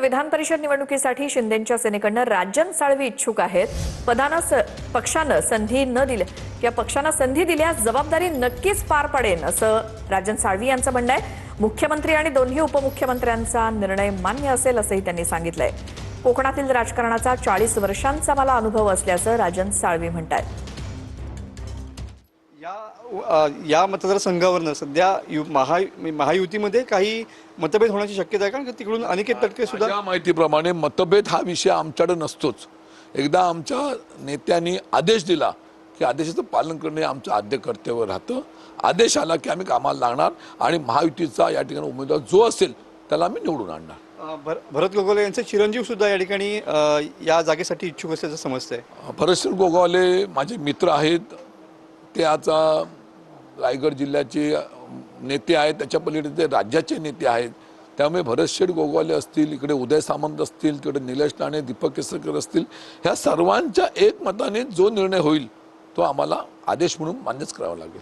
विधान परिषद निवडणुकीसाठी शिंदेंच्या सेनेकडनं राजन साळवी इच्छुक आहेत। पक्षानं संधी दिल्यास जबाबदारी नक्कीच पार पडेल असं राजन साळवी यांचं म्हणणं आहे। मुख्यमंत्री आणि दोन्ही उपमुख्यमंत्र्यांचा निर्णय मान्य असेल असंही त्यांनी सांगितलंय। कोकणातील राजकारणाचा 40 वर्षांचा मला अनुभव असल्याचं राजन साळवी म्हणतात। या मतदारसंघावरनं सध्या महायुतीमध्ये काही मतभेद होण्याची शक्यता आहे, कारण तिकडून अनिकेत तटकरे सुद्धा माझ्या माहितीप्रमाणे मतभेद हा विषय आमच्याकडे नसतोच। एकदा आमच्या नेत्यांनी आदेश दिला की आदेशाचं पालन करणे आमचं आद्य कर्तव्य राहतं। आदेश आला की आम्ही कामाला लागणार आणि महायुतीचा या ठिकाणी उमेदवार जो असेल त्याला आम्ही निवडून आणणार। भरत गोगावले यांचे चिरंजीव सुद्धा या ठिकाणी या जागेसाठी इच्छुक असल्याचं समजतंय। भरत गोगावले माझे मित्र आहेत, ते आता रायगड जिल्ह्याचे नेते आहेत, त्याच्या पलीकडे ते राज्याचे नेते आहेत। त्यामुळे भरत गोगावले असतील, इकडे उदय सामंत असतील, तिकडे निलेश राणे, दीपक केसरकर असतील, ह्या सर्वांच्या एकमताने जो निर्णय होईल तो आम्हाला आदेश म्हणून मान्यच करावा लागेल।